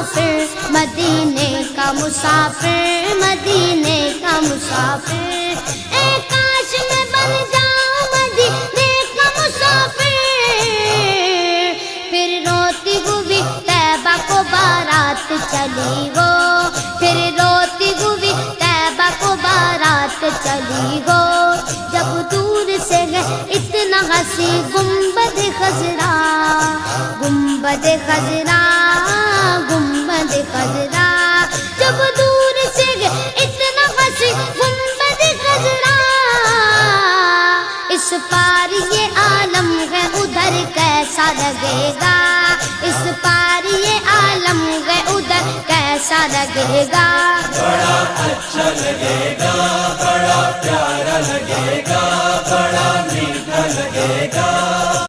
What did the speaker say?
مسافر مدینے کا مسافر، مدینے کا مسافر، اے کاش میں بن جاؤں مدینے کا مسافر، پھر روتی ہوئی طیبہ کو بارات چلی ہو، پھر روتی ہوئی طیبہ کو بارات چلی ہو، جب دور سے گئے اتنا ہنسی گنبد خضرا، گنبد خضرا، گنبد خضرا، جب دور سے گئے اتنا ہنسی گنبد خضرا، اس پار یہ عالم ہے ادھر کیسا لگے گا، اس پار یہ عالم ہے ادھر کیسا لگے گا، بڑا اچھا لگے گا، بڑا پیارا لگے گا، بڑا میٹھا لگے گا۔